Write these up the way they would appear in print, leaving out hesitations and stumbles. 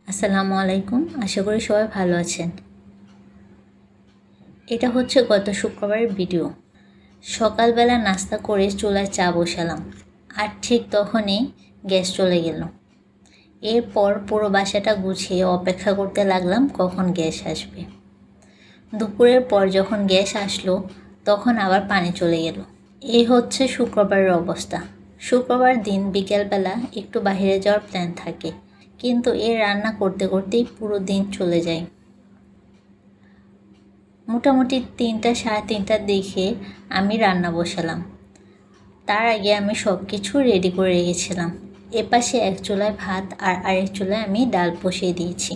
আসসালামু আলাইকুম। আশা করি সবাই ভালো আছেন। এটা হচ্ছে গত শুক্রবারের ভিডিও। সকালবেলা নাস্তা করে চুলায় চা বসালাম, আর ঠিক তখনই গ্যাস চলে গেল। এরপর পুরো বাসাটা গুছিয়ে অপেক্ষা করতে লাগলাম কখন গ্যাস আসবে। দুপুরের পর যখন গ্যাস আসলো তখন আবার পানি চলে গেল। এই হচ্ছে শুক্রবারের অবস্থা। শুক্রবার দিন বিকেলবেলা একটু বাইরে যাওয়ার প্ল্যান থাকে, কিন্তু এই রান্না করতে করতেই পুরো দিন চলে যায়। মোটামুটি 3টা সাড়ে 3টার দিকে আমি রান্না বসালাম। তার আগে আমি সব কিছু রেডি করে রেখেছিলাম। এপাশে এক চুলায় ভাত আর আরেক চুলায় আমি ডাল বসিয়ে দিয়েছি।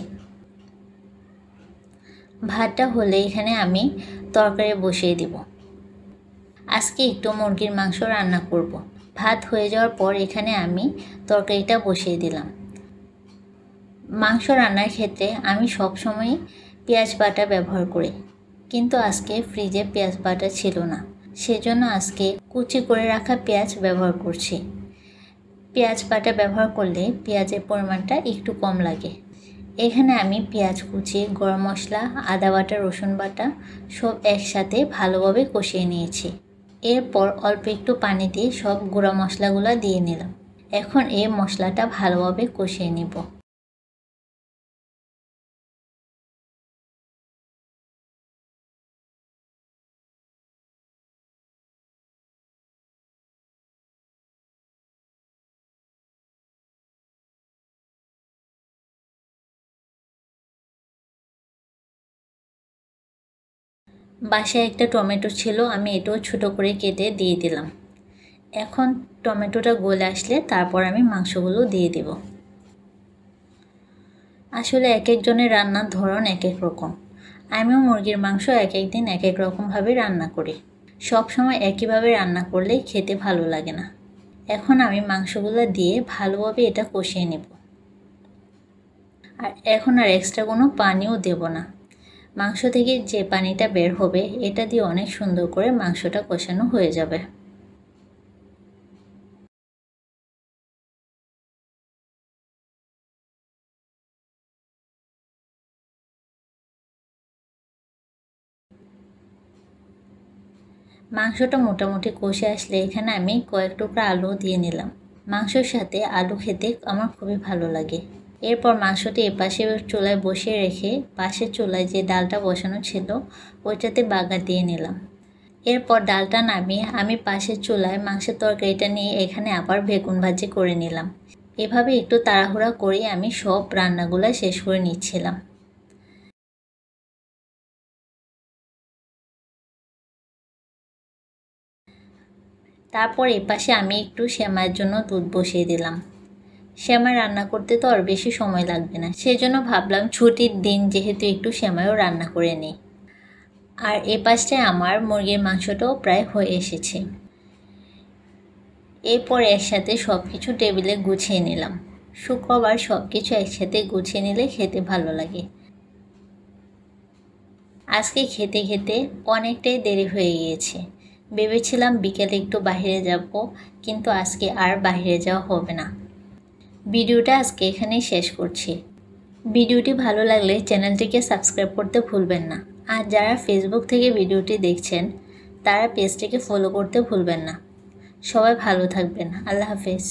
ভাতটা হলে এখানে আমি তরকারি বসিয়ে দিব। আজকে একটু মুরগির মাংস রান্না করব। ভাত হয়ে যাওয়ার পর এখানে আমি তরকারিটা বসিয়ে দিলাম। মাংস রান্নার ক্ষেত্রে আমি সবসময় পেঁয়াজ বাটা ব্যবহার করি, কিন্তু আজকে ফ্রিজে পেঁয়াজ বাটা ছিল না, সেজন্য আজকে কুচি করে রাখা পেঁয়াজ ব্যবহার করছি। পেঁয়াজ বাটা ব্যবহার করলে পেঁয়াজের পরিমাণটা একটু কম লাগে। এখানে আমি পেঁয়াজ কুচি, গরম মশলা, আদা বাটা, রসুন বাটা সব একসাথে ভালোভাবে কষিয়ে নিয়েছি। এরপর অল্প একটু পানি দিয়ে সব গুঁড়া মশলাগুলো দিয়ে নিলাম। এখন এই মশলাটা ভালোভাবে কষিয়ে নিব। বাসায় একটা টমেটো ছিল, আমি এটাও ছোটো করে কেটে দিয়ে দিলাম। এখন টমেটোটা গলে আসলে তারপর আমি মাংসগুলো দিয়ে দেব। আসলে এক একজনের রান্নার ধরন এক এক রকম। আমিও মুরগির মাংস এক এক দিন এক এক রকমভাবে রান্না করি। সব সময় একইভাবে রান্না করলে খেতে ভালো লাগে না। এখন আমি মাংসগুলো দিয়ে ভালোভাবে এটা কষিয়ে নেব। আর এখন আর এক্সট্রা কোনো পানিও দেব না। মাংস থেকে যে পানিটা বের হবে এটা দিয়ে অনেক সুন্দর করে মাংসটা কষানো হয়ে যাবে। মাংসটা মোটামুটি কষে আসলে এখানে আমি কয়েক টুকরা আলু দিয়ে নিলাম। মাংসের সাথে আলু খেতে আমার খুবই ভালো লাগে। এরপর মাংসটি এপাশে চুলায় বসিয়ে রেখে পাশের চুলায় যে ডালটা বসানো ছিল ওইটাতে বাগার দিয়ে নিলাম। এরপর ডালটা নামিয়ে আমি পাশের চুলায় মাংসের তরকারিটা নিয়ে এখানে আবার বেগুন ভাজি করে নিলাম। এভাবে একটু তাড়াহুড়া করে আমি সব রান্নাগুলো শেষ করে নিচ্ছিলাম। তারপর এপাশে আমি একটু সেমাইয়ের জন্য দুধ বসিয়ে দিলাম। সেমাই রান্না করতে তো আর বেশি সময় লাগবে না, সেজন্য ভাবলাম ছুটির দিন যেহেতু একটু সেমাইও রান্না করে নিই। আর এপাশটায় আমার মুরগির মাংসটাও প্রায় হয়ে এসেছে। এরপর একসাথে সব কিছু টেবিলে গুছিয়ে নিলাম। শুক্রবার সব কিছু একসাথে গুছিয়ে নিলে খেতে ভালো লাগে। আজকে খেতে খেতে অনেকটাই দেরি হয়ে গিয়েছে। ভেবেছিলাম বিকেলে একটু বাইরে যাব, কিন্তু আজকে আর বাইরে যাওয়া হবে না। ভিডিওটা আজকে এখানেই শেষ করছি। ভিডিওটি ভালো লাগলে চ্যানেলটিকে সাবস্ক্রাইব করতে ভুলবেন না। আর যারা ফেসবুক থেকে ভিডিওটি দেখছেন তারা পেজটিকে ফলো করতে ভুলবেন না। সবাই ভালো থাকবেন। আল্লাহ হাফেজ।